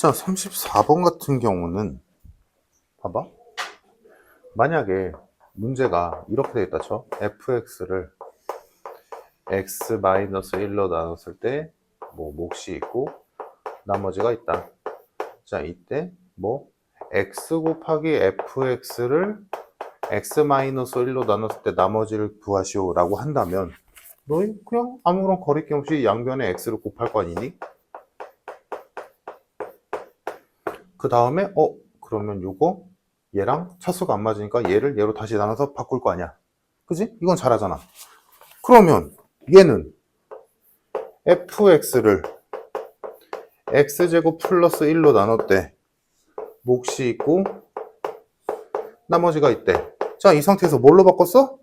자, 34번 같은 경우는 봐봐. 만약에 문제가 이렇게 되어 있다 쳐. fx를 x-1로 나눴을 때 뭐 몫이 있고 나머지가 있다. 자, 이때 뭐 x 곱하기 fx를 x-1로 나눴을 때 나머지를 구하시오 라고 한다면 너희 그냥 아무런 거리낌 없이 양변에 x를 곱할 거 아니니? 그 다음에 그러면 요거 얘랑 차수가 안 맞으니까 얘를 얘로 다시 나눠서 바꿀 거 아니야. 그지? 이건 잘하잖아. 그러면 얘는 fx를 x제곱 플러스 1로 나눴대. 몫이 있고 나머지가 있대. 자, 이 상태에서 뭘로 바꿨어?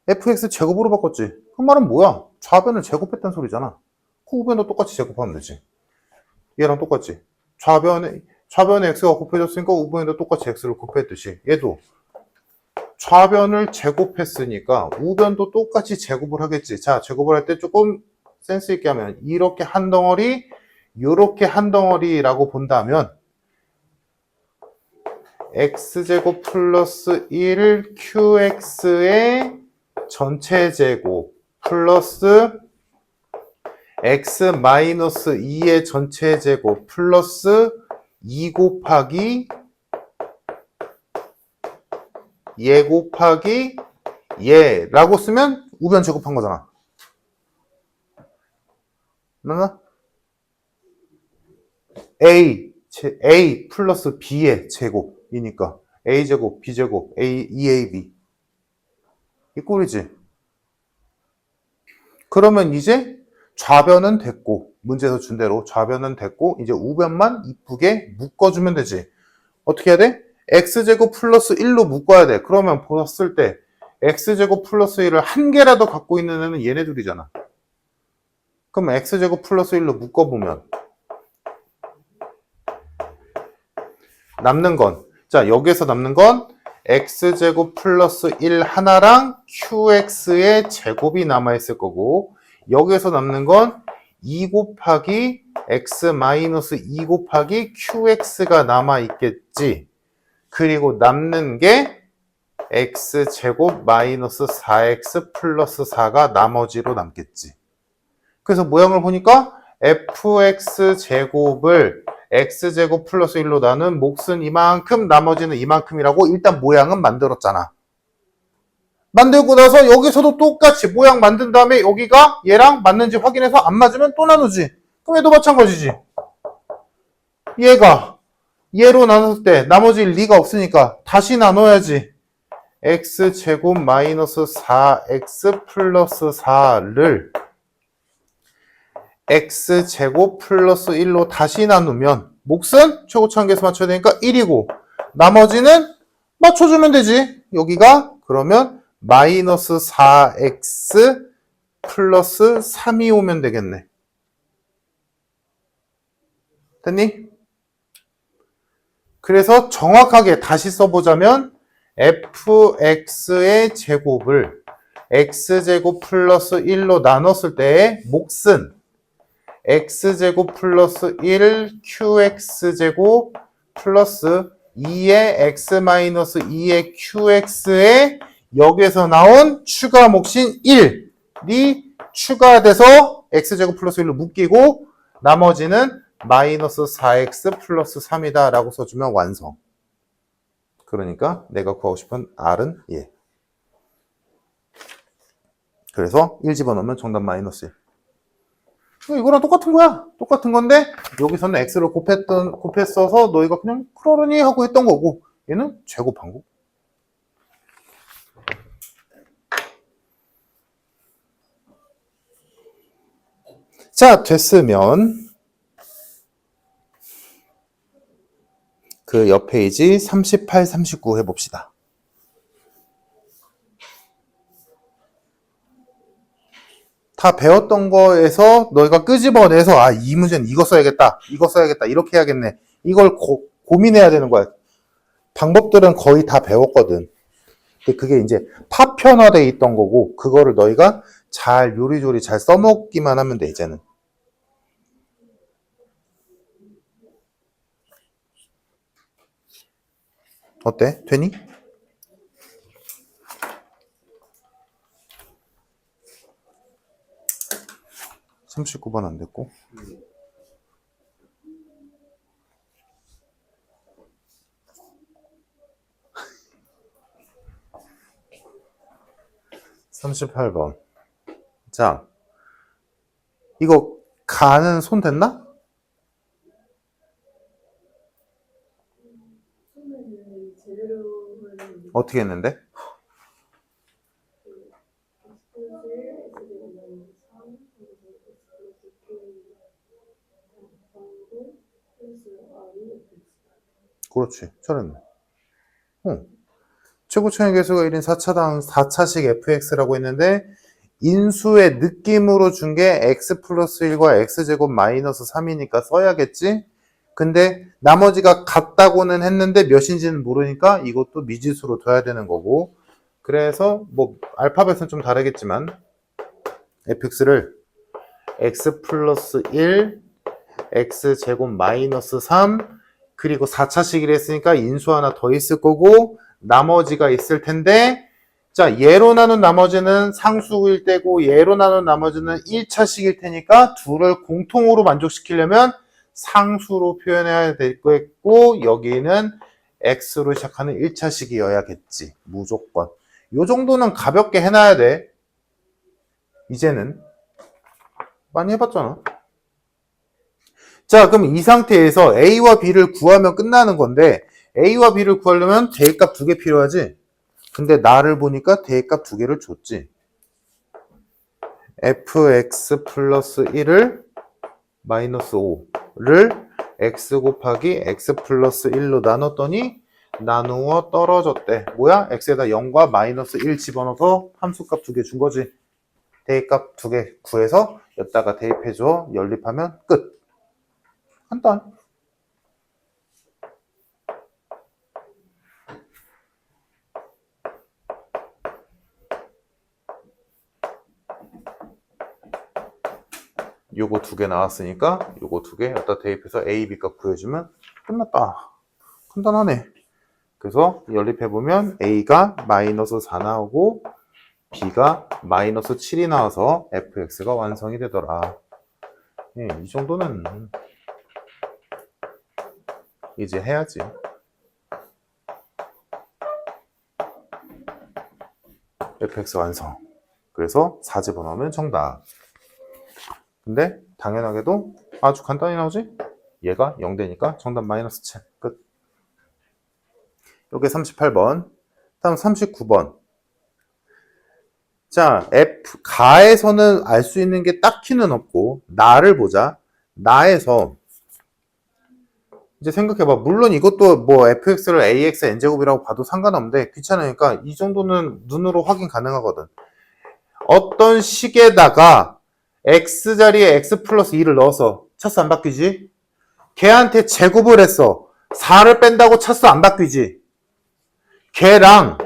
fx 제곱으로 바꿨지. 그 말은 뭐야? 좌변을 제곱했다는 소리잖아. 그 우변도 똑같이 제곱하면 되지. 얘랑 똑같지. 좌변에 x가 곱해졌으니까 우변에도 똑같이 x를 곱했듯이 얘도 좌변을 제곱했으니까 우변도 똑같이 제곱을 하겠지. 자, 제곱을 할 때 조금 센스 있게 하면 이렇게 한 덩어리, 이렇게 한 덩어리라고 본다면 x제곱 플러스 1 qx의 전체 제곱 플러스 x 마이너스 2의 전체 제곱 플러스 2 곱하기 얘 곱하기 얘라고 쓰면 우변 제곱한 거잖아. 맞나? A 플러스 B의 제곱이니까 A제곱, B제곱, 2AB 이 꼴이지. 그러면 이제 좌변은 됐고 문제에서 준 대로 좌변은 됐고 이제 우변만 이쁘게 묶어주면 되지. 어떻게 해야 돼? x제곱 플러스 1로 묶어야 돼. 그러면 보았을 때 x제곱 플러스 1을 한 개라도 갖고 있는 애는 얘네들이잖아. 그럼 x제곱 플러스 1로 묶어보면 남는 건, 자, 여기에서 남는 건 x제곱 플러스 1 하나랑 qx의 제곱이 남아있을 거고 여기에서 남는 건 2 곱하기 x 마이너스 2 곱하기 qx가 남아있겠지. 그리고 남는 게 x제곱 마이너스 4x 플러스 4가 나머지로 남겠지. 그래서 모양을 보니까 fx제곱을 x제곱 플러스 1로 나눈 몫은 이만큼 나머지는 이만큼이라고 일단 모양은 만들었잖아. 만들고 나서 여기서도 똑같이 모양 만든 다음에 여기가 얘랑 맞는지 확인해서 안 맞으면 또 나누지. 그럼 얘도 마찬가지지. 얘가 얘로 나눴을 때 나머지 리가 없으니까 다시 나눠야지. x제곱 마이너스 4x 플러스 4를 x제곱 플러스 1로 다시 나누면 몫은 최고차항계에서 맞춰야 되니까 1이고 나머지는 맞춰주면 되지. 여기가 그러면 마이너스 4x 플러스 3이 오면 되겠네. 됐니? 그래서 정확하게 다시 써보자면 fx의 제곱을 x제곱 플러스 1로 나눴을 때의 몫은 x제곱 플러스 1 qx제곱 플러스 2의 x 마이너스 2의 qx의 여기에서 나온 추가 몫인 1이 추가돼서 x제곱 플러스 1로 묶이고 나머지는 마이너스 4x 플러스 3이다 라고 써주면 완성. 그러니까 내가 구하고 싶은 r은 얘. 그래서 1 집어넣으면 정답 마이너스 1. 이거랑 똑같은 거야. 똑같은 건데 여기서는 x를 곱했어서 너희가 그냥 그러려니 하고 했던 거고 얘는 제곱한 거. 자, 됐으면 그 옆 페이지 38, 39 해봅시다. 다 배웠던 거에서 너희가 끄집어내서 이 문제는 이거 써야겠다 이렇게 해야겠네 이걸 고민해야 되는 거야. 방법들은 거의 다 배웠거든. 근데 그게 이제 파편화되어 있던 거고 그거를 너희가 잘 요리조리 잘 써먹기만 하면 돼 이제는. 어때? 되니? 39번 안 됐고. 네. 38번. 자, 이거 가는 손 됐나? 처음에는 제대로 하는 어떻게 했는데? 그렇지. 잘했네. 최고차의 개수가 1인 4차당 4차식 fx라고 했는데 인수의 느낌으로 준 게 x 플러스 1과 x제곱 마이너스 3이니까 써야겠지? 근데 나머지가 같다고는 했는데 몇인지는 모르니까 이것도 미지수로 둬야 되는 거고, 그래서 뭐 알파벳은 좀 다르겠지만 fx를 x 플러스 1, x제곱 마이너스 3, 그리고 4차식이라 했으니까 인수 하나 더 있을 거고 나머지가 있을 텐데, 자, 얘로 나눈 나머지는 상수일 때고 얘로 나눈 나머지는 1차식일 테니까 둘을 공통으로 만족시키려면 상수로 표현해야 될 거고, 여기는 x로 시작하는 1차식이어야겠지. 무조건. 요 정도는 가볍게 해놔야 돼. 이제는 많이 해봤잖아. 자, 그럼 이 상태에서 a와 b를 구하면 끝나는 건데, a와 b를 구하려면 대입값 2개 필요하지? 근데 나를 보니까 대입값 2개를 줬지. fx 플러스 1을 마이너스 5를 x 곱하기 x 플러스 1로 나눴더니 나누어 떨어졌대. 뭐야? x에다 0과 마이너스 1 집어넣어서 함수값 2개 준 거지. 대입값 2개 구해서 여기다가 대입해줘. 연립하면 끝. 간단. 요거 2개 나왔으니까 요거 2개 여기다 대입해서 A, B 값 구해주면 끝났다. 간단하네. 그래서 연립해보면 A가 마이너스 4 나오고 B가 마이너스 7이 나와서 fx가 완성이 되더라. 예, 이 정도는 이제 해야지. fx 완성. 그래서 4 집어넣으면 정답. 근데 당연하게도 아주 간단히 나오지? 얘가 0되니까 정답 마이너스 7. 끝. 요게 38번. 다음 39번. 자, 가에서는 알 수 있는 게 딱히는 없고, 나를 보자. 나에서 이제 생각해봐. 물론 이것도 뭐 fx를 ax n제곱이라고 봐도 상관없는데 귀찮으니까 이 정도는 눈으로 확인 가능하거든. 어떤 식에다가 x 자리에 x 플러스 2를 넣어서 차수 안 바뀌지? 걔한테 제곱을 했어. 4를 뺀다고 차수 안 바뀌지? 걔랑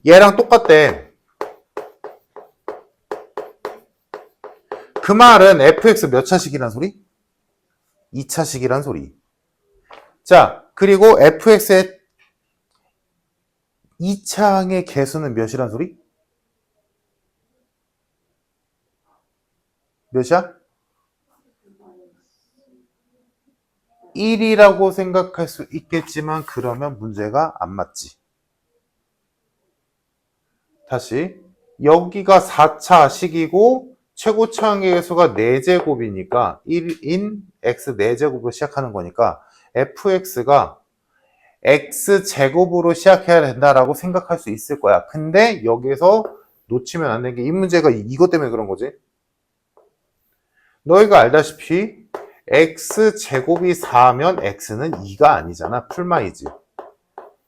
얘랑 똑같대. 그 말은 fx 몇 차식이란 소리? 2차식이란 소리. 자, 그리고 fx의 2차항의 개수는 몇이란 소리? 몇이야? 1이라고 생각할 수 있겠지만 그러면 문제가 안 맞지. 다시, 여기가 4차식이고 최고차항의 개수가 4제곱이니까 1인 x 4제곱으로 시작하는 거니까 fx가 x제곱으로 시작해야 된다라고 생각할 수 있을 거야. 근데 여기서 놓치면 안 되는 게 이 문제가 이것 때문에 그런 거지. 너희가 알다시피 x제곱이 4면 x는 2가 아니잖아. 풀마이지.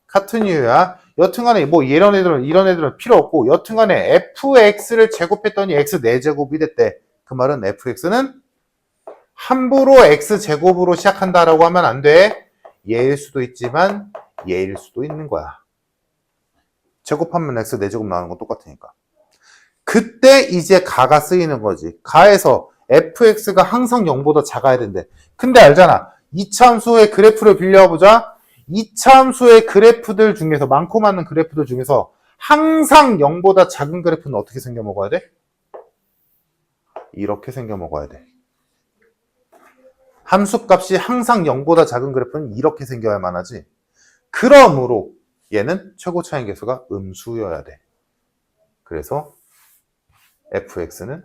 같은 이유야. 여튼간에 뭐 이런 애들은 필요 없고, 여튼간에 fx를 제곱했더니 x 4제곱이 됐대. 그 말은 fx는 함부로 x제곱으로 시작한다라고 하면 안 돼. 얘일 수도 있지만 얘일 수도 있는 거야. 제곱하면 x 4제곱 나오는 건 똑같으니까. 그때 이제 가가 쓰이는 거지. 가에서 fx가 항상 0보다 작아야 된대. 근데 알잖아. 이차함수의 그래프를 빌려보자. 이차함수의 그래프들 중에서 많고 많은 그래프들 중에서 항상 0보다 작은 그래프는 어떻게 생겨 먹어야 돼? 이렇게 생겨 먹어야 돼. 함수값이 항상 0보다 작은 그래프는 이렇게 생겨야만 하지. 그러므로 얘는 최고 차이 계수가 음수여야 돼. 그래서 fx는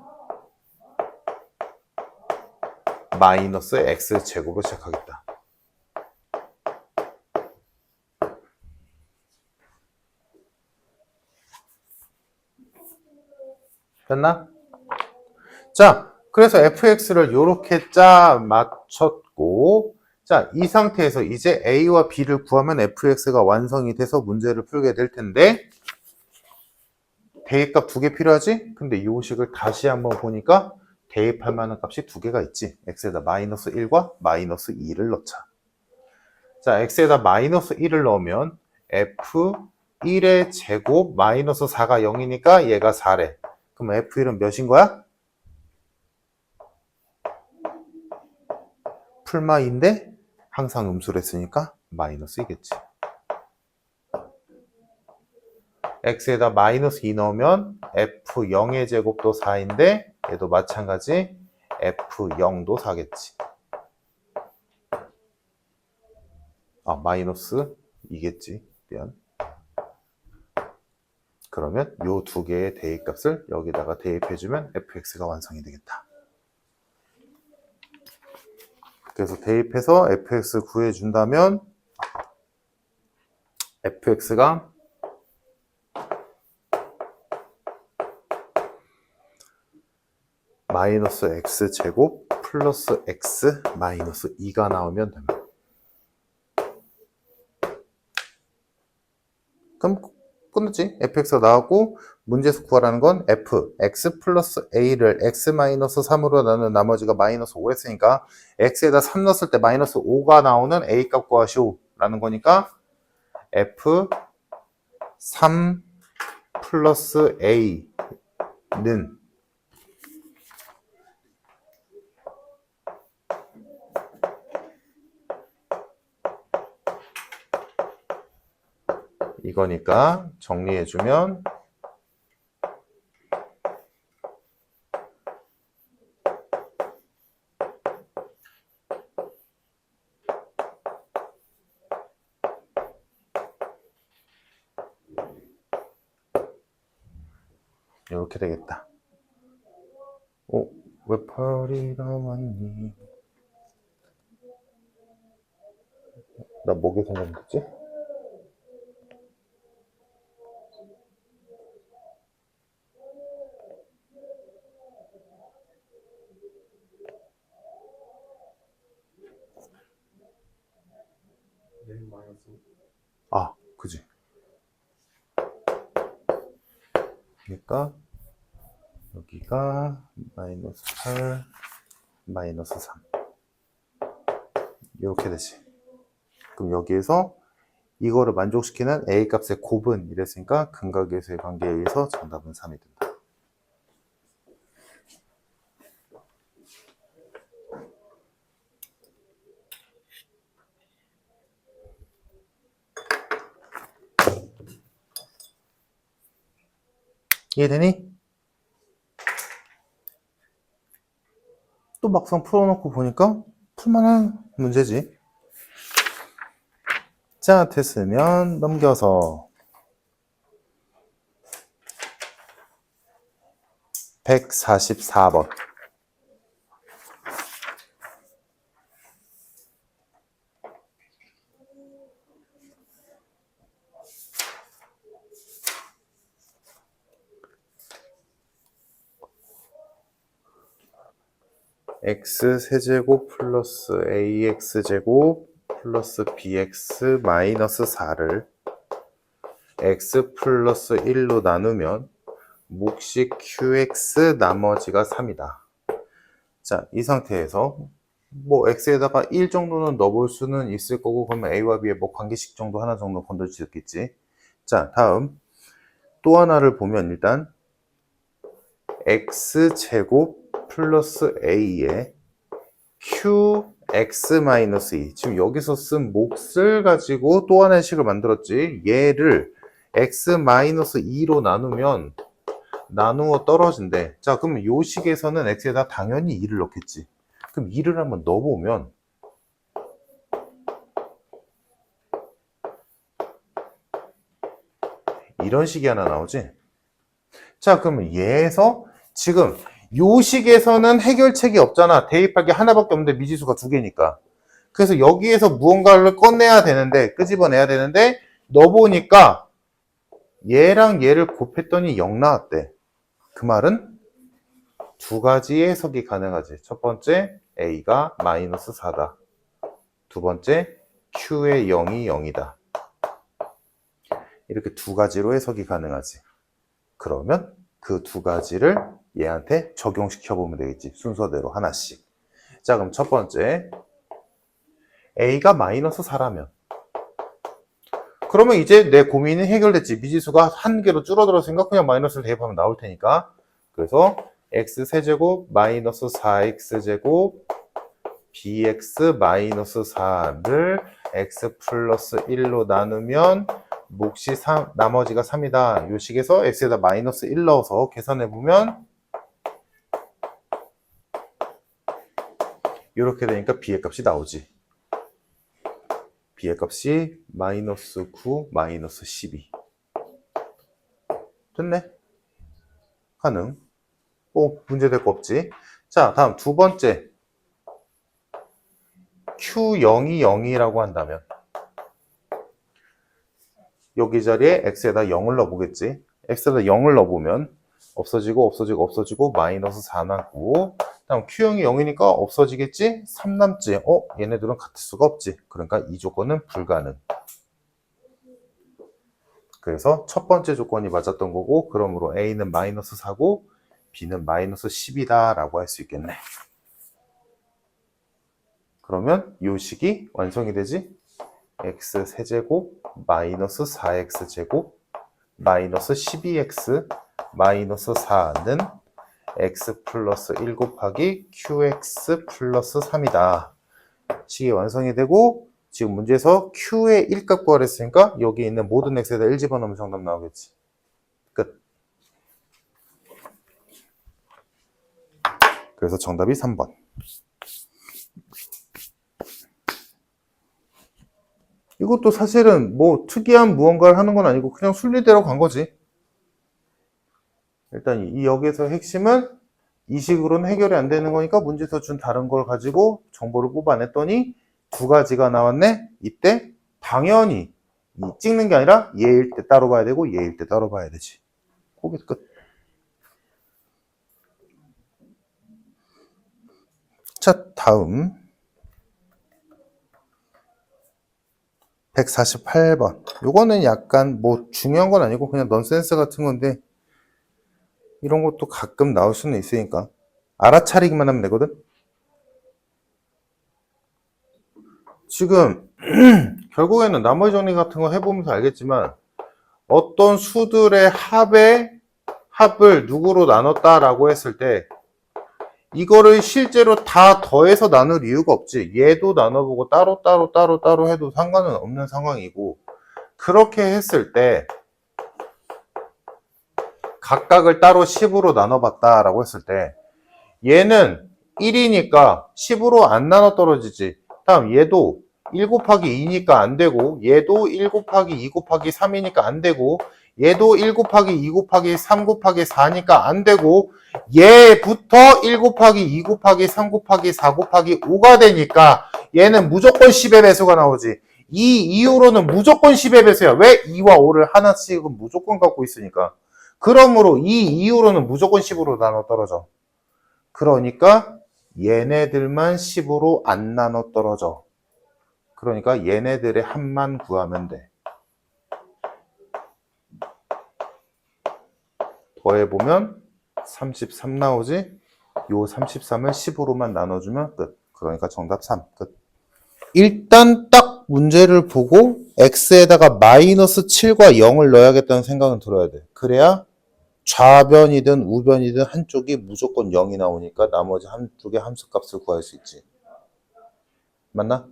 마이너스 x제곱으로 시작하겠다. 됐나? 자, 그래서 fx를 이렇게 짜 맞췄고, 자, 이 상태에서 이제 a와 b를 구하면 fx가 완성이 돼서 문제를 풀게 될 텐데, 대입값 두 개 필요하지? 근데 이 식을 다시 한번 보니까 대입할 만한 값이 두 개가 있지. x에다 마이너스 1과 마이너스 2를 넣자. 자, x에다 마이너스 1을 넣으면 f1의 제곱 마이너스 4가 0이니까 얘가 4래. 그럼 f1은 몇인 거야? 풀마인데 항상 음수를 했으니까 마이너스이겠지. x에다 마이너스 2 넣으면 f0의 제곱도 4인데 얘도 마찬가지 f0도 4겠지. 아, 마이너스 2겠지. 미안. 그러면 요 두 개의 대입값을 여기다가 대입해주면 fx가 완성이 되겠다. 그래서 대입해서 fx 구해준다면 fx가 마이너스 x제곱 플러스 x 마이너스 2가 나오면 됩니다. 그럼 끝났지? fx가 나왔고 문제에서 구하라는 건 f, x 플러스 a를 x 마이너스 3으로 나눈 나머지가 마이너스 5 했으니까 x에다 3 넣었을 때 마이너스 5가 나오는 a 값 구하시오 라는 거니까 f 3 플러스 a는 이거니까 정리해주면 이렇게 되겠다. 왜 8이 나왔니? 나 뭐게 생각했지? 아, 그지. 그러니까 여기가 마이너스 8, 마이너스 3 이렇게 되지. 그럼 여기에서 이거를 만족시키는 A 값의 곱은 이랬으니까 근각계수의 관계에 의해서 정답은 3이 된다. 이해되니? 또 막상 풀어놓고 보니까 풀만한 문제지. 자, 됐으면 넘겨서 144번. x 세제곱 플러스 ax제곱 플러스 bx 마이너스 4를 x 플러스 1로 나누면 몫이 qx 나머지가 3이다. 자, 이 상태에서 뭐 x에다가 1 정도는 넣어볼 수는 있을 거고 그러면 a와 b의 뭐 관계식 정도 하나 정도 건들 수 있겠지. 자, 다음 또 하나를 보면 일단 x제곱 플러스 a에 x-2. 지금 여기서 쓴 몫을 가지고 또 하나의 식을 만들었지. 얘를 x-2로 나누면 나누어 떨어진대. 자, 그럼 요 식에서는 x에다 당연히 2를 넣겠지. 그럼 2를 한번 넣어보면 이런 식이 하나 나오지. 자, 그러면 얘에서 지금 요 식에서는 해결책이 없잖아. 대입할 게 하나밖에 없는데 미지수가 두 개니까. 그래서 여기에서 무언가를 꺼내야 되는데, 끄집어내야 되는데, 넣어보니까 얘랑 얘를 곱했더니 0 나왔대. 그 말은 두 가지의 해석이 가능하지. 첫 번째, A가 마이너스 4다. 두 번째, Q의 0이 0이다. 이렇게 두 가지로 해석이 가능하지. 그러면 그 두 가지를 얘한테 적용시켜 보면 되겠지. 순서대로 하나씩. 자, 그럼 첫 번째, A가 마이너스 4라면. 그러면 이제 내 고민이 해결됐지. 미지수가 한 개로 줄어들었으니까 그냥 마이너스를 대입하면 나올 테니까. 그래서 x세제곱 마이너스 4x제곱 bx 마이너스 4를 x 플러스 1로 나누면 몫이 3, 나머지가 3이다. 요 식에서 x에다 마이너스 1 넣어서 계산해보면 이렇게 되니까 b의 값이 나오지. b의 값이 마이너스 9, 마이너스 12. 됐네? 가능. 문제될 거 없지. 자, 다음 두 번째. Q0이 0이라고 한다면 여기 자리에 x에다 0을 넣어보겠지. x에다 0을 넣어보면 없어지고 마이너스 4 남고, 다음 Q0이 0이니까 없어지겠지? 3 남지. 얘네들은 같을 수가 없지. 그러니까 이 조건은 불가능. 그래서 첫 번째 조건이 맞았던 거고, 그러므로 A는 마이너스 4고 B는 마이너스 10이다 라고 할 수 있겠네. 그러면 이 식이 완성이 되지. x세제곱 마이너스 4x제곱 마이너스 12x 마이너스 4는 x 플러스 1 곱하기 qx 플러스 3이다. 식이 완성이 되고, 지금 문제에서 q의 1값 구하랬으니까 여기 있는 모든 x에다 1 집어넣으면 정답 나오겠지. 끝. 그래서 정답이 3번. 이것도 사실은 뭐 특이한 무언가를 하는 건 아니고 그냥 순리대로 간 거지. 일단 이 여기에서 핵심은 이 식으로는 해결이 안 되는 거니까 문제에서 준 다른 걸 가지고 정보를 뽑아냈더니 두 가지가 나왔네. 이때 당연히 찍는 게 아니라 얘일 때 따로 봐야 되고 얘일 때 따로 봐야 되지. 거기 끝. 자, 다음 148번. 요거는 약간 뭐 중요한 건 아니고 그냥 넌센스 같은 건데, 이런 것도 가끔 나올 수는 있으니까 알아차리기만 하면 되거든. 지금 결국에는 나머지 정리 같은 거 해보면서 알겠지만, 어떤 수들의 합을 누구로 나눴다라고 했을 때 이거를 실제로 다 더해서 나눌 이유가 없지. 얘도 나눠보고 따로 해도 상관은 없는 상황이고, 그렇게 했을 때 각각을 따로 10으로 나눠봤다라고 했을 때 얘는 1이니까 10으로 안 나눠 떨어지지. 다음 얘도 1 곱하기 2니까 안 되고, 얘도 1 곱하기 2 곱하기 3이니까 안 되고, 얘도 1 곱하기 2 곱하기 3 곱하기 4니까 안 되고, 얘부터 1 곱하기 2 곱하기 3 곱하기 4 곱하기 5가 되니까 얘는 무조건 10의 배수가 나오지. 이 이후로는 무조건 10의 배수야. 왜? 2와 5를 하나씩은 무조건 갖고 있으니까. 그러므로 이 이후로는 무조건 10으로 나눠 떨어져. 그러니까 얘네들만 10으로 안 나눠 떨어져. 그러니까 얘네들의 합만 구하면 돼. 더해보면 33 나오지? 요 33을 10으로만 나눠주면 끝. 그러니까 정답 3. 끝. 일단 딱 문제를 보고 x에다가 마이너스 7과 0을 넣어야겠다는 생각은 들어야 돼. 그래야 좌변이든 우변이든 한쪽이 무조건 0이 나오니까 나머지 한쪽의 함수값을 구할 수 있지. 맞나?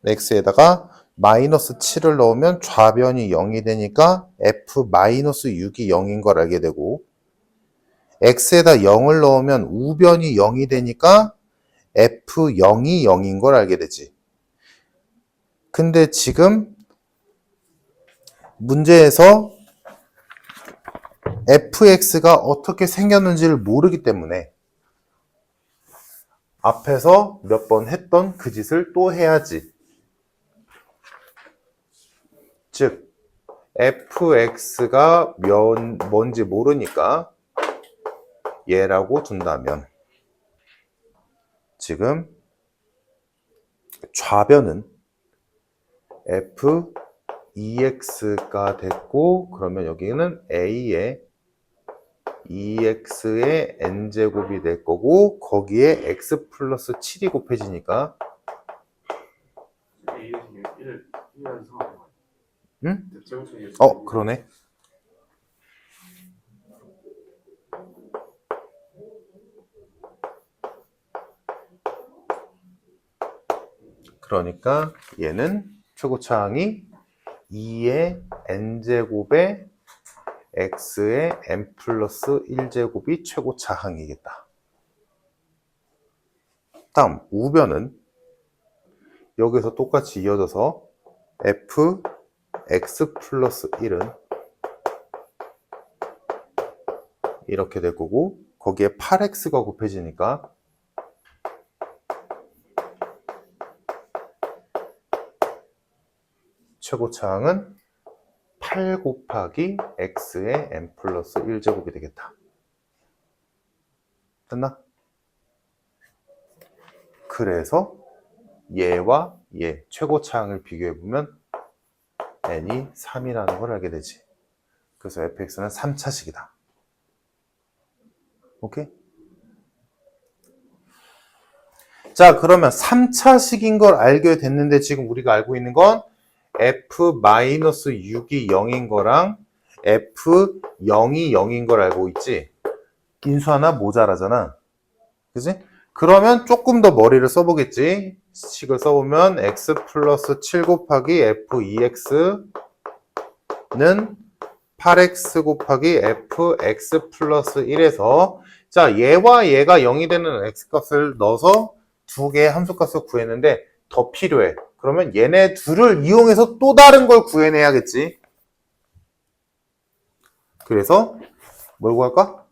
x에다가 마이너스 7을 넣으면 좌변이 0이 되니까 f-6이 0인 걸 알게 되고 x에다 0을 넣으면 우변이 0이 되니까 f0이 0인 걸 알게 되지. 근데 지금 문제에서 fx가 어떻게 생겼는지를 모르기 때문에 앞에서 몇 번 했던 그 짓을 또 해야지. 즉 fx가 뭔지 모르니까 얘라고 둔다면 지금 좌변은 f2x가 됐고 그러면 여기는 a의 2x의 n제곱이 될 거고 거기에 x 플러스 7이 곱해지니까 A 대신에 1이라는 상황. 응? 제곱층이 그러네. 그러니까 얘는 최고차항이 2의 n제곱에 x의 n 플러스 1제곱이 최고차항이겠다. 다음 우변은 여기서 똑같이 이어져서 f x 플러스 1은 이렇게 될 거고 거기에 8x가 곱해지니까 최고차항은 8 곱하기 x의 n 플러스 1제곱이 되겠다. 됐나? 그래서 얘와 얘 최고차항을 비교해보면 n이 3이라는 걸 알게 되지. 그래서 fx는 3차식이다. 오케이? 자, 그러면 3차식인 걸 알게 됐는데 지금 우리가 알고 있는 건 f-6이 0인 거랑 f0이 0인 걸 알고 있지. 인수 하나 모자라잖아. 그지? 그러면 조금 더 머리를 써보겠지. 식을 써보면 x 플러스 7 곱하기 f2x는 8x 곱하기 fx 플러스 1에서 자 얘와 얘가 0이 되는 x값을 넣어서 두 개의 함수값을 구했는데 더 필요해. 그러면 얘네 둘을 이용해서 또 다른 걸 구해내야겠지. 그래서 뭘 구할까?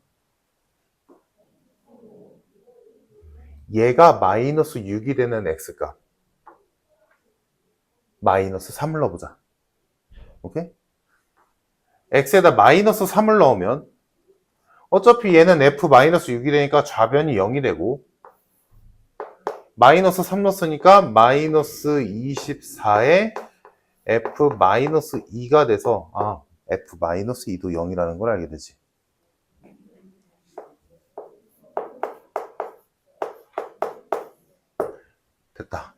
얘가 마이너스 6이 되는 x값 마이너스 3을 넣어보자. 오케이? x에다 마이너스 3을 넣으면 어차피 얘는 f-6이 되니까 좌변이 0이 되고 마이너스 3 넣었으니까 마이너스 24에 f-2가 돼서 f-2도 0이라는 걸 알게 되지. 됐다.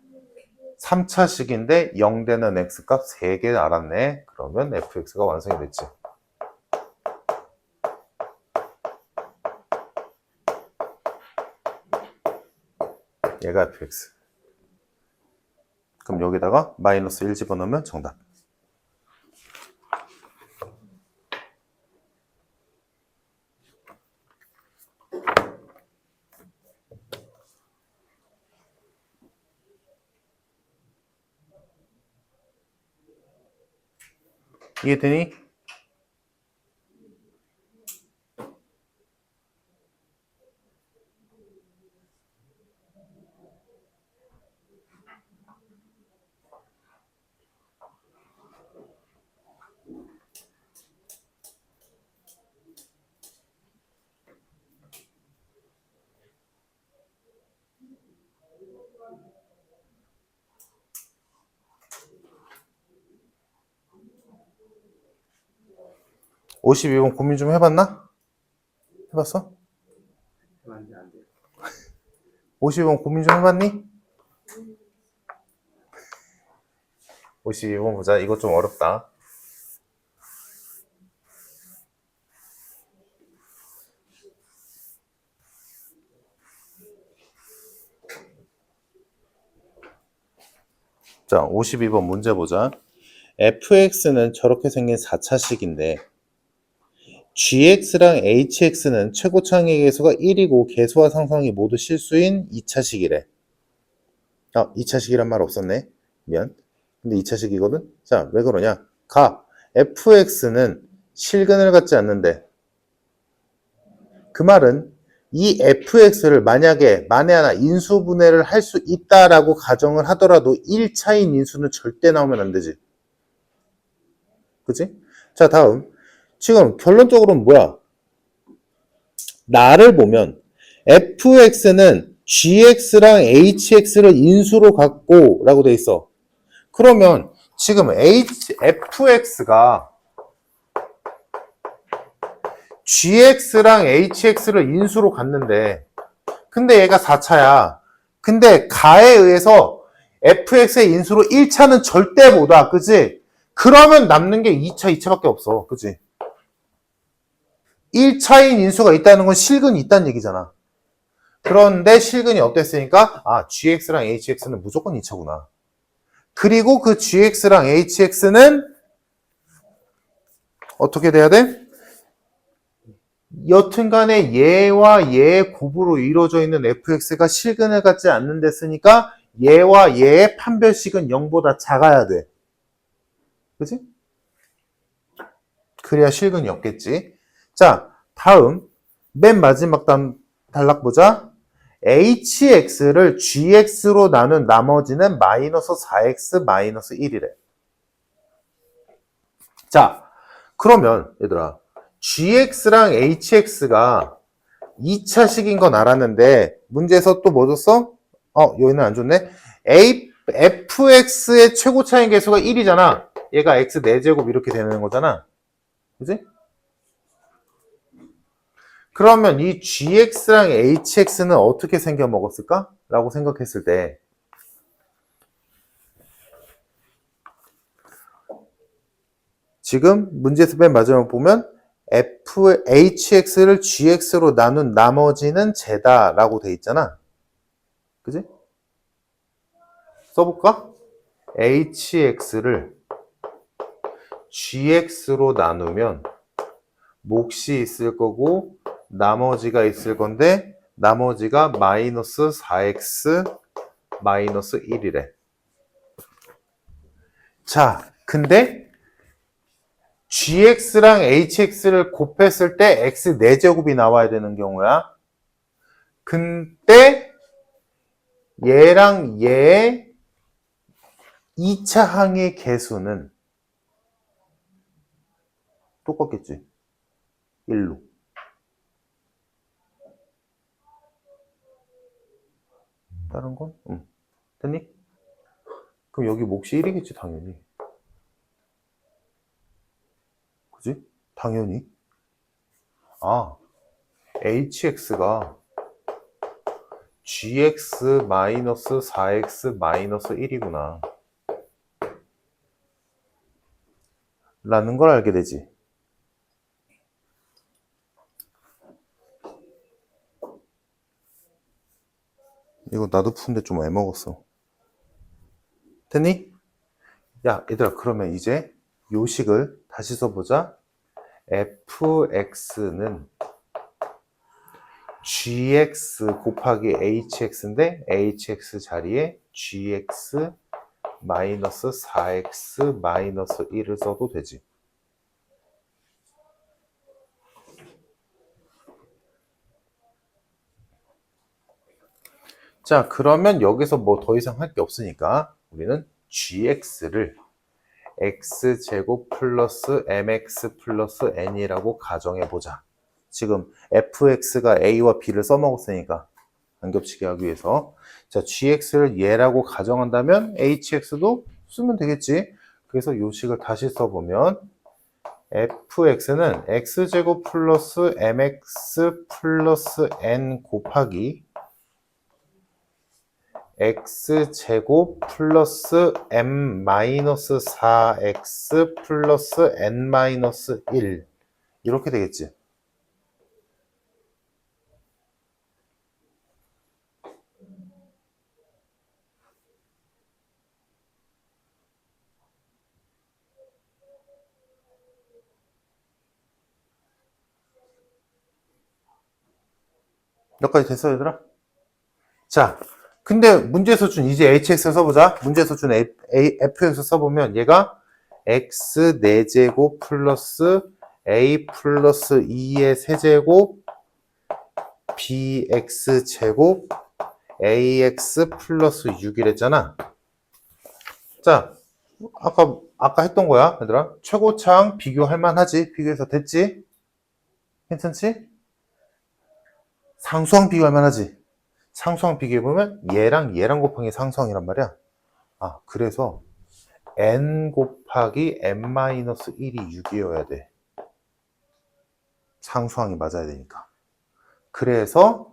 3차식인데 0 되는 x값 3개 알았네. 그러면 fx가 완성이 됐지. 얘가 fx. 그럼 여기다가 마이너스 1 집어넣으면 정답. 이해되니? (52번) 고민 좀 해봤나? 해봤어? 안 돼. 52번 고민 좀 해봤니? 52번 보자. 이거 좀 어렵다. 자, 52번 문제 보자. fx는 저렇게 생긴 4차식인데 gx랑 hx는 최고차항의 계수가 1이고 계수와 상수항이 모두 실수인 2차식이래. 2차식이란 말 없었네. 미안. 근데 2차식이거든? 자, 왜 그러냐? fx는 실근을 갖지 않는데 그 말은 이 fx를 만약에 만에 하나 인수분해를 할 수 있다라고 가정을 하더라도 1차인 인수는 절대 나오면 안 되지. 그치? 자, 다음. 지금 결론적으로는 뭐야? 나를 보면 fx는 gx랑 hx를 인수로 갖고 라고 돼 있어. 그러면 지금 fx가 gx랑 hx를 인수로 갖는데 근데 얘가 4차야. 근데 가에 의해서 fx의 인수로 1차는 절대 못 와. 그치? 그러면 남는 게 2차, 2차밖에 없어. 그치? 1차인 인수가 있다는 건 실근이 있다는 얘기잖아. 그런데 실근이 어땠으니까 gx랑 hx는 무조건 2차구나. 그리고 그 gx랑 hx는 어떻게 돼야 돼? 여튼간에 얘와 얘의 곱으로 이루어져 있는 fx가 실근을 갖지 않는 데 쓰니까 얘와 얘의 판별식은 0보다 작아야 돼. 그치? 그래야 실근이 없겠지. 자, 다음 맨 마지막 단락 보자. hx를 gx로 나눈 나머지는 마이너스 4x 마이너스 1이래. 자, 그러면 얘들아 gx랑 hx가 2차식인 건 알았는데 문제에서 또 뭐 줬어? 여기는 안 줬네. fx의 최고차인 계수가 1이잖아. 얘가 x 4제곱 이렇게 되는 거잖아. 그지? 그러면 이 gx랑 hx는 어떻게 생겨 먹었을까? 라고 생각했을 때 지금 문제에서 맨 마지막 보면 hx를 gx로 나눈 나머지는 제다 라고 돼 있잖아. 그지? 써볼까? hx를 gx로 나누면 몫이 있을 거고 나머지가 있을 건데 나머지가 마이너스 4x 마이너스 1이래. 자, 근데 gx랑 hx를 곱했을 때 x 4제곱이 나와야 되는 경우야. 근데 얘랑 얘의 2차 항의 개수는 똑같겠지. 1로. 다른 건? 응. 됐니? 그럼 여기 몫이 1이겠지, 당연히. 그지? 당연히. hx가 gx 마이너스 4x 마이너스 1이구나. 라는 걸 알게 되지. 이거 나도 푸는데 좀 애먹었어. 됐니? 야, 얘들아, 그러면 이제 요식을 다시 써보자. fx는 gx 곱하기 hx인데 hx 자리에 gx 마이너스 4x 마이너스 1을 써도 되지. 자, 그러면 여기서 뭐 더 이상 할 게 없으니까 우리는 gx를 x제곱 플러스 mx 플러스 n이라고 가정해보자. 지금 fx가 a와 b를 써먹었으니까 안 겹치게 하기 위해서. 자, gx를 얘라고 가정한다면 hx도 쓰면 되겠지. 그래서 요식을 다시 써보면 fx는 x제곱 플러스 mx 플러스 n 곱하기 x제곱 플러스 m 마이너스 4x 플러스 n 마이너스 1 이렇게 되겠지. 여기까지 됐어, 얘들아? 자, 근데 문제에서 준 이제 hx 써보자. 문제에서 준 fx 써보면 얘가 x 4제곱 플러스 a 플러스 2의 세제곱 bx 제곱 ax 플러스 6이랬잖아. 자, 아까 했던 거야, 얘들아. 최고차항 비교할 만하지? 비교해서 됐지? 괜찮지? 상수항 비교할 만하지? 상수항 비교해보면 얘랑 얘랑 곱하기 상수항이란 말이야. 그래서 n 곱하기 n-1이 6이어야 돼. 상수항이 맞아야 되니까. 그래서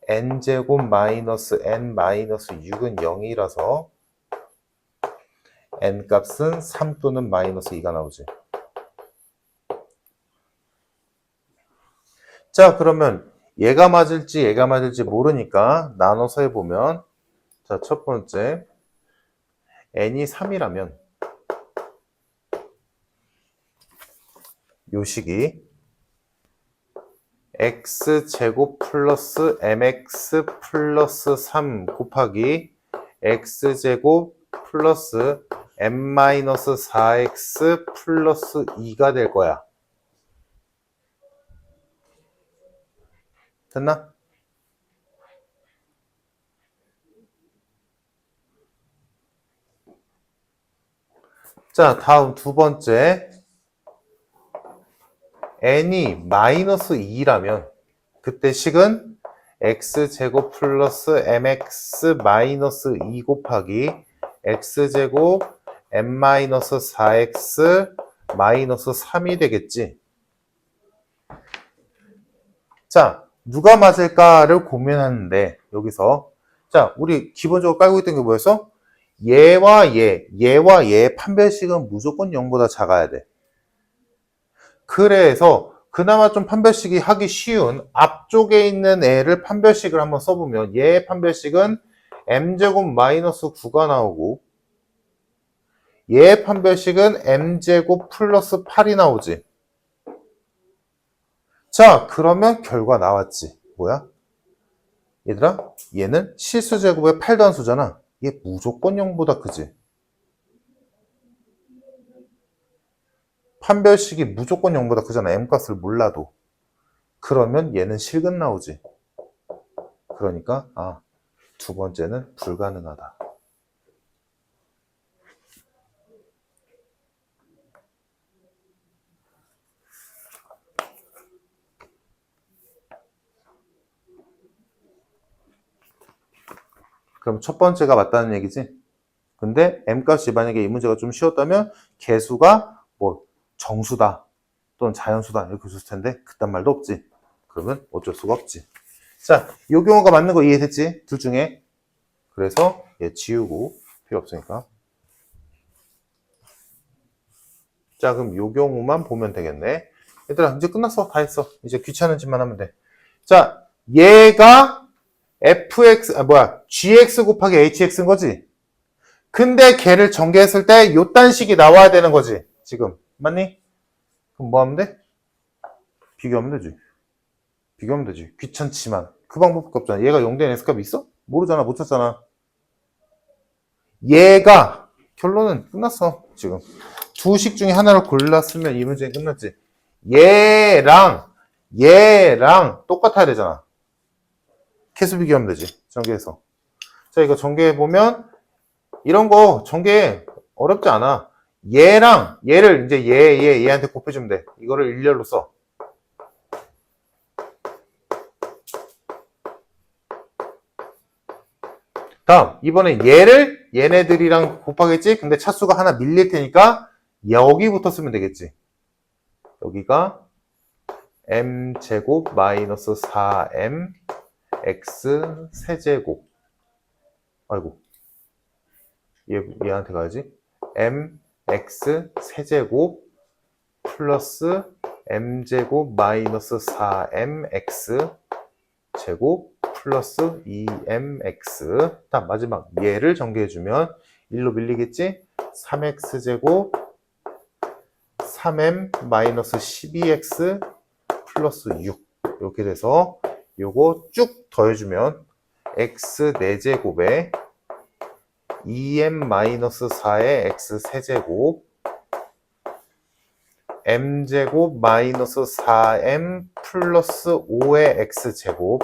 n제곱 마이너스 n-6은 0이라서 n 값은 3 또는 마이너스 2가 나오지. 자, 그러면 얘가 맞을지 모르니까 나눠서 해보면, 자, 첫 번째 n이 3이라면 요 식이 x제곱 플러스 mx 플러스 3 곱하기 x제곱 플러스 m-4x 플러스 2가 될 거야. 됐나? 자, 다음 두 번째. n이 마이너스 2라면 그때 식은 x제곱 플러스 mx 마이너스 2 곱하기 x제곱 m-4x 마이너스 3이 되겠지. 자, 누가 맞을까를 고민하는데 여기서 자, 우리 기본적으로 깔고 있던 게 뭐였어? 얘와 얘의 판별식은 무조건 0보다 작아야 돼. 그래서 그나마 좀 판별식이 하기 쉬운 앞쪽에 있는 애를 판별식을 한번 써보면 얘의 판별식은 m제곱 마이너스 9가 나오고 얘의 판별식은 m제곱 플러스 8이 나오지. 자, 그러면 결과 나왔지. 뭐야? 얘들아, 얘는 실수제곱의 8단수잖아. 얘 무조건 0보다 크지. 판별식이 무조건 0보다 크잖아. m값을 몰라도. 그러면 얘는 실근 나오지. 그러니까 두 번째는 불가능하다. 그럼 첫 번째가 맞다는 얘기지. 근데 m값이 만약에 이 문제가 좀 쉬웠다면 개수가 뭐 정수다 또는 자연수다 이렇게 썼을 텐데 그딴 말도 없지. 그러면 어쩔 수가 없지. 자, 요 경우가 맞는 거 이해됐지? 둘 중에. 그래서 얘 지우고 필요 없으니까. 자, 그럼 요 경우만 보면 되겠네. 얘들아, 이제 끝났어. 다 했어. 이제 귀찮은 짓만 하면 돼. 자, 얘가 gx 곱하기 hx인 거지? 근데 걔를 전개했을 때 요딴 식이 나와야 되는 거지. 지금. 맞니? 그럼 뭐 하면 돼? 비교하면 되지. 비교하면 되지. 귀찮지만. 그 방법밖에 없잖아. 얘가 0된 S값이 있어? 모르잖아. 못 찾잖아. 얘가 결론은 끝났어. 지금. 두 식 중에 하나를 골랐으면 이 문제는 끝났지. 얘랑 똑같아야 되잖아. 개수 비교하면 되지. 전개해서. 자, 이거 전개해보면 이런 거 전개 어렵지 않아. 얘랑 얘를 이제 얘한테 곱해주면 돼. 이거를 일렬로 써. 다음 이번에 얘를 얘네들이랑 곱하겠지? 근데 차수가 하나 밀릴 테니까 여기부터 쓰면 되겠지. 여기가 m제곱 마이너스 4m x 세제곱. 아이고 얘한테 가야지. mx 세제곱 플러스 m제곱 마이너스 4mx 제곱 플러스 2mx. 다음 마지막 얘를 전개해주면 1로 밀리겠지? 3x제곱 3m 마이너스 12x 플러스 6 이렇게 돼서 요거 쭉 더해주면 x 4제곱에 2m-4의 x 세제곱 m제곱 마이너스 4m 플러스 5의 x제곱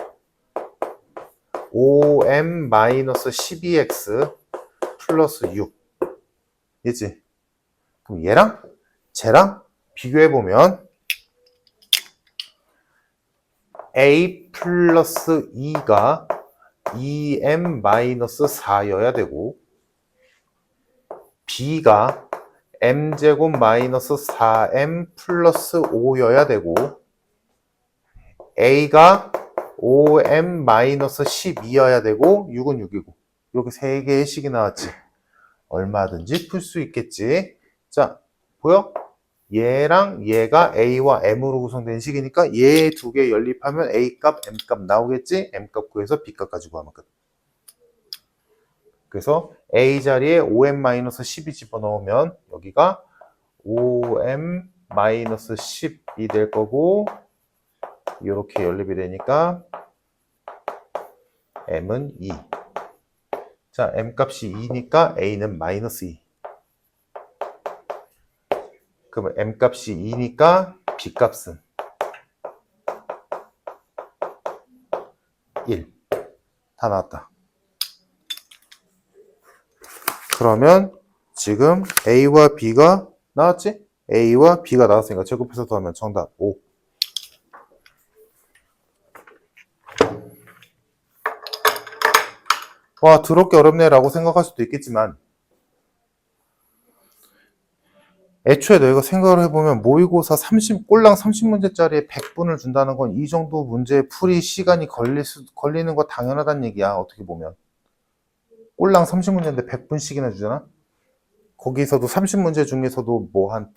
5m 마이너스 12x 플러스 6 이지? 그럼 얘랑 쟤랑 비교해보면 a 플러스 2가 2m 마이너스 4여야 되고 b가 m제곱 마이너스 4m 플러스 5여야 되고 a가 5m 마이너스 12여야 되고 6은 6이고 이렇게 3개의 식이 나왔지. 얼마든지 풀 수 있겠지. 자, 보여? 얘랑 얘가 a와 m으로 구성된 식이니까 얘 두 개 연립하면 a 값, m 값 나오겠지? m 값 구해서 b 값 가지고 하면 끝. 그래서 a 자리에 5m-12 집어넣으면 여기가 5m-10이 될 거고 이렇게 연립이 되니까 m은 2. 자, m 값이 2니까 a는 마이너스 2. 그러면 m 값이 2니까 b 값은 1. 다 나왔다. 그러면 지금 a와 b가 나왔지? a와 b가 나왔으니까 제곱해서 더하면 정답 5. 와, 더럽게 어렵네 라고 생각할 수도 있겠지만 애초에 너희가 생각을 해보면 모의고사 꼴랑 30문제짜리에 100분을 준다는 건 이 정도 문제 풀이 시간이 걸리는 거 당연하다는 얘기야. 어떻게 보면 꼴랑 30문제인데 100분씩이나 주잖아. 거기서도 30문제 중에서도 뭐 한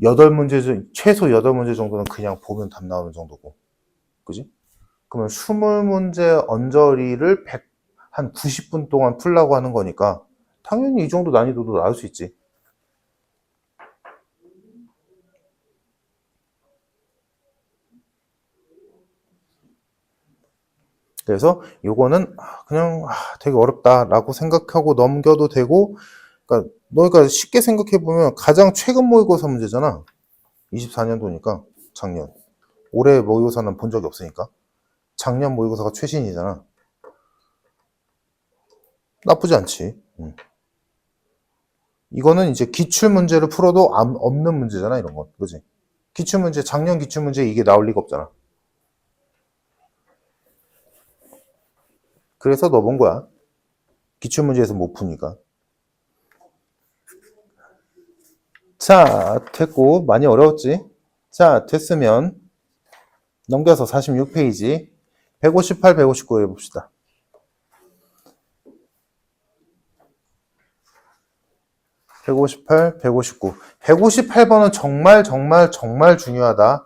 8문제, 최소 8문제 정도는 그냥 보면 답 나오는 정도고. 그지? 그러면 20문제 언저리를 한 90분 동안 풀라고 하는 거니까 당연히 이 정도 난이도도 나올 수 있지. 그래서 요거는 그냥 되게 어렵다라고 생각하고 넘겨도 되고, 그러니까 너희가 쉽게 생각해 보면 가장 최근 모의고사 문제잖아. 24년도니까 작년. 올해 모의고사는 본 적이 없으니까. 작년 모의고사가 최신이잖아. 나쁘지 않지. 이거는 이제 기출문제를 풀어도 없는 문제잖아, 이런 건. 그지? 기출문제, 작년 기출문제 이게 나올 리가 없잖아. 그래서 넣어본 거야. 기출문제에서 못 푸니까. 자, 됐고, 많이 어려웠지? 자, 됐으면 넘겨서 46페이지 158, 159 해봅시다. 158, 159. 158번은 정말 중요하다.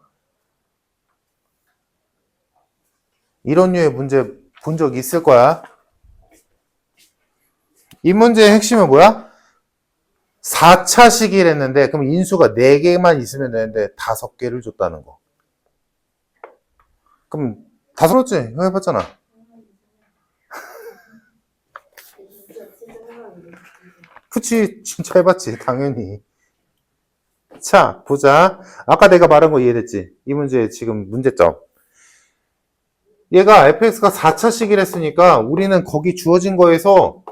이런 류의 문제 본 적 있을 거야. 이 문제의 핵심은 뭐야? 4차식이라 했는데 그럼 인수가 4개만 있으면 되는데 5개를 줬다는 거. 그럼 다 풀었지? 이거 해봤잖아. 그치, 진짜 해봤지, 당연히. 자, 보자. 아까 내가 말한 거 이해됐지? 이 문제의 지금 문제점. 얘가 fx가 4차식이라 했으니까 우리는 거기 주어진 거에서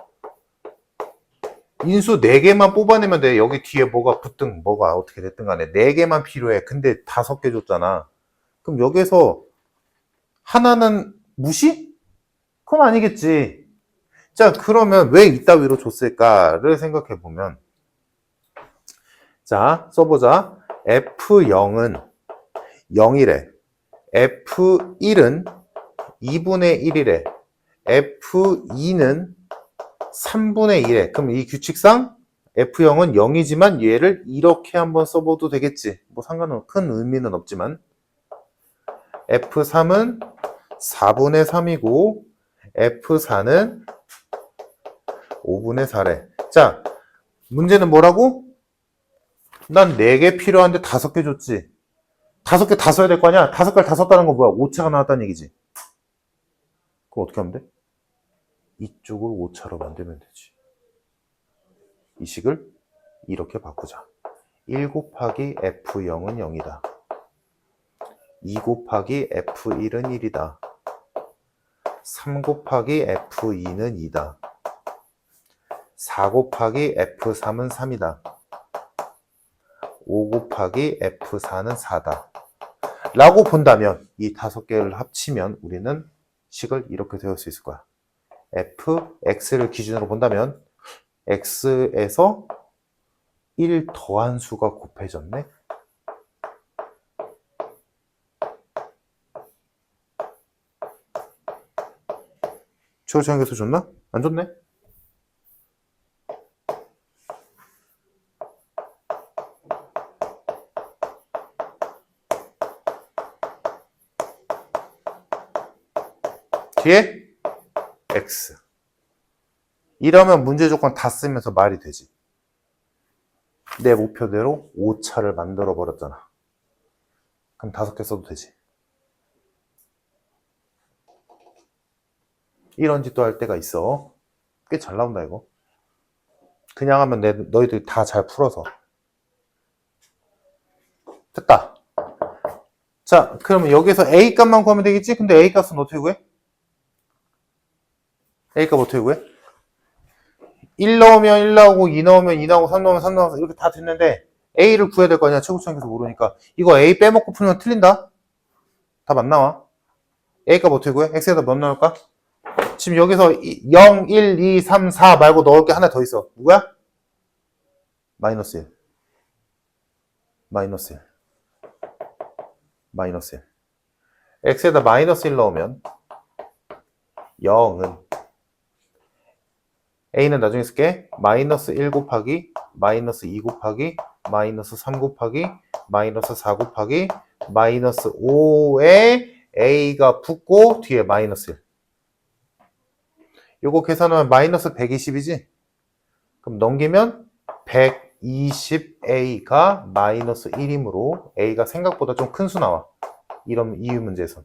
인수 4개만 뽑아내면 돼. 여기 뒤에 뭐가 붙든 뭐가 어떻게 됐든 간에 4개만 필요해. 근데 5개 줬잖아. 그럼 여기서 하나는 무시? 그건 아니겠지. 자, 그러면 왜 이따위로 줬을까를 생각해 보면, 자, 써보자. F0은 0이래. F1은 2분의 1이래. F2는 3분의 1에. 그럼 이 규칙상 F0은 0이지만 얘를 이렇게 한번 써봐도 되겠지. 뭐 상관은 큰 의미는 없지만. F3은 4분의 3이고 F4는 5분의 4래. 자, 문제는 뭐라고? 난 4개 필요한데 5개 줬지. 5개 다 써야 될 거 아니야? 5개를 다 썼다는 건 뭐야? 오차가 나왔다는 얘기지. 그럼 어떻게 하면 돼? 이쪽을 오차로 만들면 되지. 이 식을 이렇게 바꾸자. 1 곱하기 F0은 0이다. 2 곱하기 F1은 1이다. 3 곱하기 F2는 2다. 4 곱하기 F3은 3이다. 5 곱하기 F4는 4다. 라고 본다면 이 5개를 합치면 우리는 식을 이렇게 세울 수 있을 거야. fx를 기준으로 본다면 x에서 1 더한 수가 곱해졌네. 최고차항계수 좋나? 안 좋네? 뒤에 x. 이러면 문제 조건 다 쓰면서 말이 되지. 내 목표대로 오차를 만들어 버렸잖아. 그럼 5개 써도 되지. 이런 짓도 할 때가 있어. 꽤 잘 나온다 이거. 그냥 하면 너희들이 다 잘 풀어서. 됐다. 자, 그러면 여기서 A 값만 구하면 되겠지? 근데 A 값은 어떻게 구해? A 값 어떻게 구해? 1 넣으면 1 나오고 2 넣으면 2 나오고 3 넣으면 3 나오고 이렇게 다 됐는데 A를 구해야 될 거 아니야. 최고차항계수 모르니까. 이거 A 빼먹고 풀면 틀린다? 답 안 나와. A 값 어떻게 구해? X에다 몇 넣을까? 지금 여기서 0, 1, 2, 3, 4 말고 넣을 게 하나 더 있어. 누구야? 마이너스 1. 마이너스 1. 마이너스 1. X에다 마이너스 1 넣으면 0은 A는 나중에 쓸게. 마이너스 1 곱하기 마이너스 2 곱하기 마이너스 3 곱하기 마이너스 4 곱하기 마이너스 5에 A가 붙고 뒤에 마이너스 1. 요거 계산하면 마이너스 120이지? 그럼 넘기면 120A가 마이너스 1이므로 A가 생각보다 좀 큰 수 나와. 이런 이유 문제에선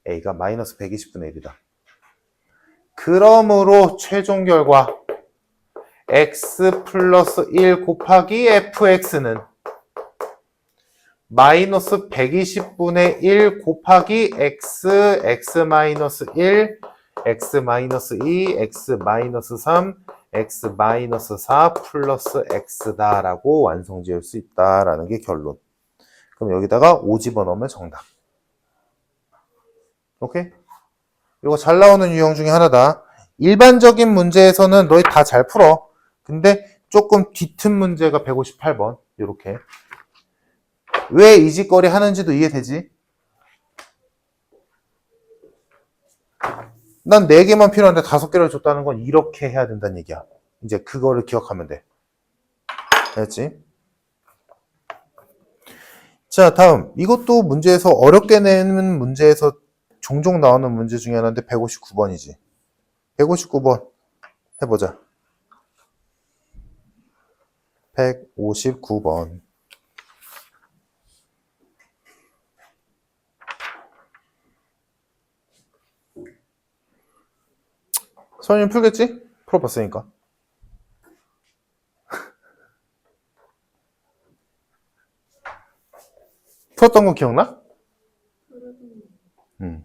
A가 마이너스 120분의 1이다. 그러므로 최종 결과 x 플러스 1 곱하기 fx는 마이너스 120분의 1 곱하기 x 마이너스 1, x 마이너스 2, x 마이너스 3, x 마이너스 4 플러스 x다라고 완성 지을 수 있다라는 게 결론. 그럼 여기다가 5 집어넣으면 정답. 오케이? 이거 잘 나오는 유형 중에 하나다. 일반적인 문제에서는 너희 다 잘 풀어. 근데 조금 뒤틈 문제가 158번. 이렇게. 왜 이 짓거리 하는지도 이해되지? 난 4개만 필요한데 5개를 줬다는 건 이렇게 해야 된다는 얘기야. 이제 그거를 기억하면 돼. 알았지? 자, 다음. 이것도 문제에서 어렵게 내는 문제에서 종종 나오는 문제 중에 하나인데 159번이지. 159번 해보자. 159번. 선생님 풀겠지? 풀어봤으니까. 풀었던 거 기억나? 응.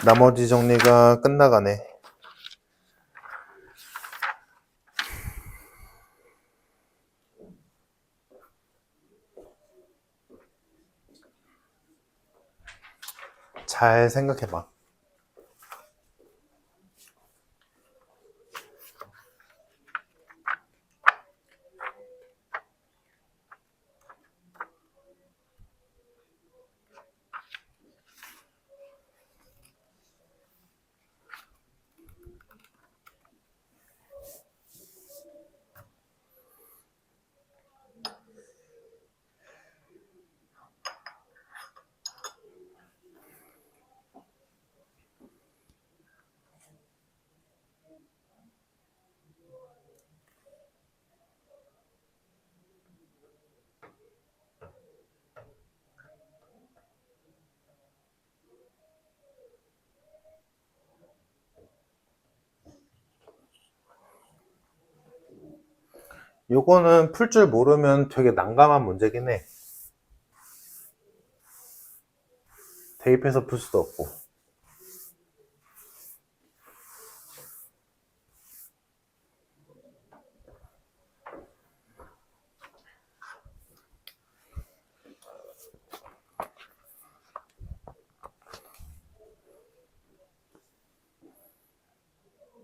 나머지 정리가 끝나가네. 잘 생각해봐. 요거는 풀 줄 모르면 되게 난감한 문제긴 해. 대입해서 풀 수도 없고.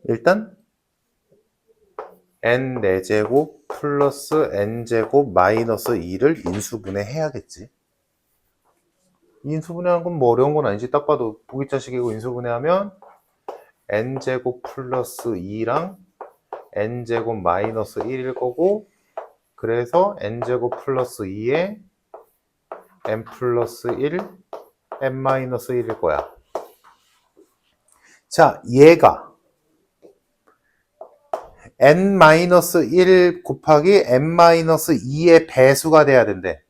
일단 n 4제곱 플러스 n제곱 마이너스 2를 인수분해 해야겠지. 인수분해하는 건 뭐 어려운 건 아니지. 딱 봐도 보기자식이고 인수분해하면 n제곱 플러스 2랑 n제곱 마이너스 1일 거고, 그래서 n제곱 플러스 2에 n 플러스 1, n 마이너스 1일 거야. 자, 얘가 n-1 곱하기 n-2의 배수가 돼야 된대.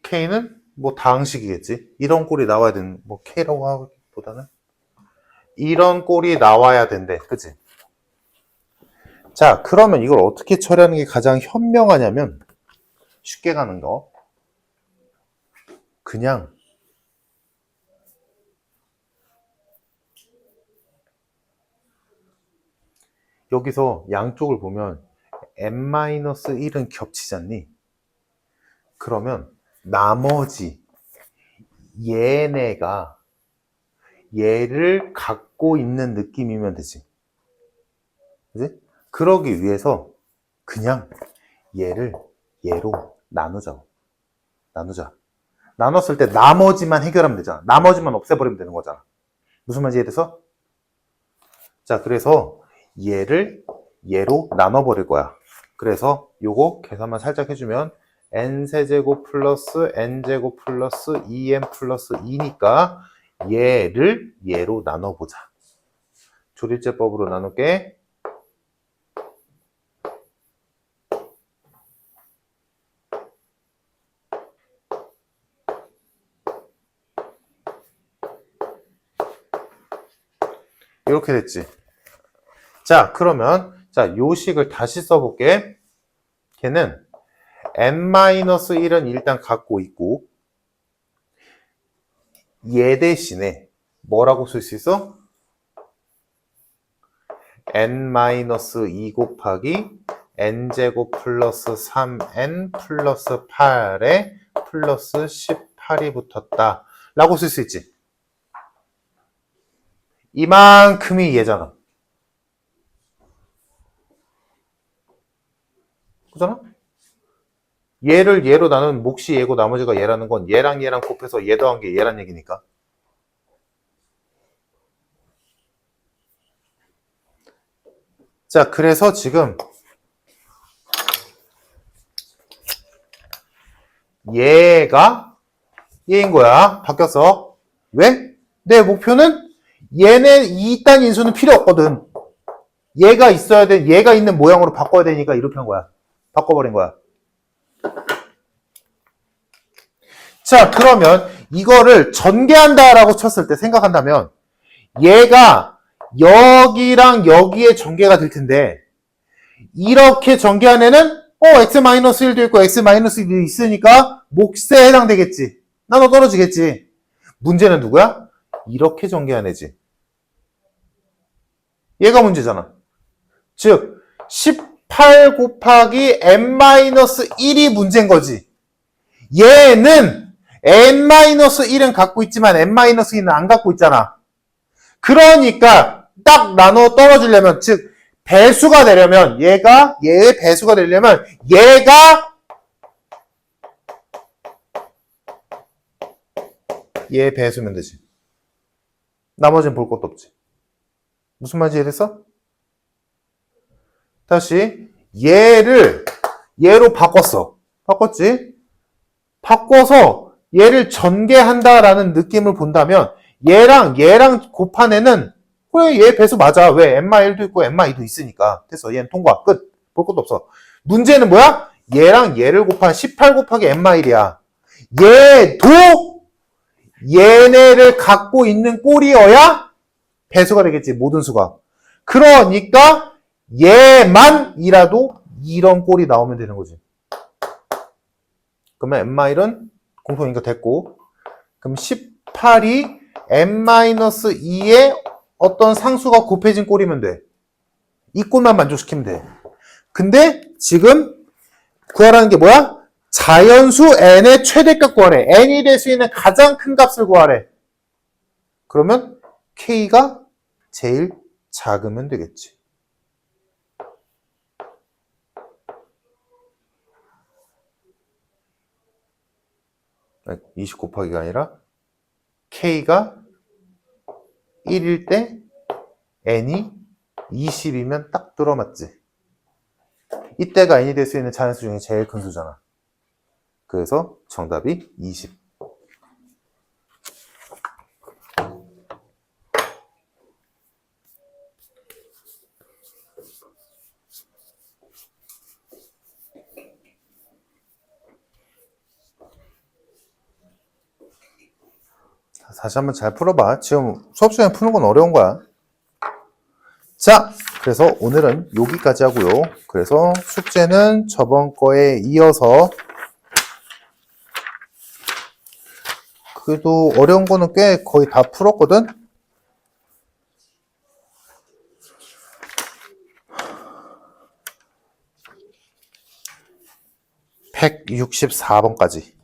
k는 뭐 다항식이겠지. 이런 꼴이 나와야 되는, 뭐 k라고 하기보다는 이런 꼴이 나와야 된대. 그치? 자, 그러면 이걸 어떻게 처리하는 게 가장 현명하냐면, 쉽게 가는 거, 그냥 여기서 양쪽을 보면 n-1은 겹치지 않니? 그러면 나머지 얘네가 얘를 갖고 있는 느낌이면 되지. 그치? 그러기 위해서 그냥 얘를 얘로 나누자. 나눴을 때 나머지만 해결하면 되잖아. 나머지만 없애버리면 되는 거잖아. 무슨 말인지 이해돼서? 자, 그래서 얘를 얘로 나눠버릴 거야. 그래서 요거 계산만 살짝 해주면 n세제곱 플러스 n제곱 플러스 2n 플러스 2니까 얘를 얘로 나눠보자. 조립제법으로 나눌게. 이렇게 됐지. 자, 그러면 자, 요 식을 다시 써볼게. 걔는 n-1은 일단 갖고 있고, 얘 대신에 뭐라고 쓸 수 있어? n-2 곱하기 n제곱 플러스 3n 플러스 8에 플러스 18이 붙었다 라고 쓸 수 있지. 이만큼이 얘잖아. 그잖아? 얘를 얘로 나누면 몫이 얘고 나머지가 얘라는 건 얘랑 얘랑 곱해서 얘 더한 게 얘란 얘기니까. 자, 그래서 지금 얘가 얘인 거야. 바뀌었어. 왜? 내 목표는 얘네 이딴 인수는 필요 없거든. 얘가 있어야 돼. 얘가 있는 모양으로 바꿔야 되니까 이렇게 한 거야. 바꿔버린 거야. 자, 그러면 이거를 전개한다라고 쳤을 때 생각한다면 얘가 여기랑 여기에 전개가 될 텐데, 이렇게 전개한 애는 x-1도 있고 x-2도 있으니까 몫에 해당되겠지. 나눠 떨어지겠지. 문제는 누구야? 이렇게 전개한 애지. 얘가 문제잖아. 즉 18 곱하기 n-1이 문제인 거지. 얘는 n-1은 갖고 있지만 n-2는 안 갖고 있잖아. 그러니까 딱 나눠 떨어지려면, 즉 배수가 되려면, 얘가 얘의 배수가 되려면 얘가 얘의 배수면 되지. 나머지는 볼 것도 없지. 무슨 말인지 이해됐어? 다시 얘를 얘로 바꿨어. 바꿨지? 바꿔서 얘를 전개한다라는 느낌을 본다면 얘랑 곱한 애는 그래, 얘 배수 맞아. 왜? n-1도 있고 n-2도 있으니까. 됐어. 얘는 통과. 끝. 볼 것도 없어. 문제는 뭐야? 얘랑 얘를 곱한 18 곱하기 n-1이야. 얘도 얘네를 갖고 있는 꼴이어야 배수가 되겠지, 모든 수가. 그러니까 얘만이라도 이런 꼴이 나오면 되는 거지. 그러면 n-1은 공통이니까 됐고, 그럼 18이 n-2의 어떤 상수가 곱해진 꼴이면 돼. 이 꼴만 만족시키면 돼. 근데 지금 구하라는 게 뭐야? 자연수 n의 최대값 구하래. n이 될 수 있는 가장 큰 값을 구하래. 그러면 k가 제일 작으면 되겠지. 20 곱하기가 아니라 k가 1일 때 n이 20이면 딱 들어맞지. 이때가 n이 될 수 있는 자연수 중에 제일 큰 수잖아. 그래서 정답이 20. 다시 한번 잘 풀어봐. 지금 수업 시간에 푸는 건 어려운 거야. 자, 그래서 오늘은 여기까지 하고요. 그래서 숙제는 저번 거에 이어서 그래도 어려운 거는 꽤 거의 다 풀었거든? (164번까지)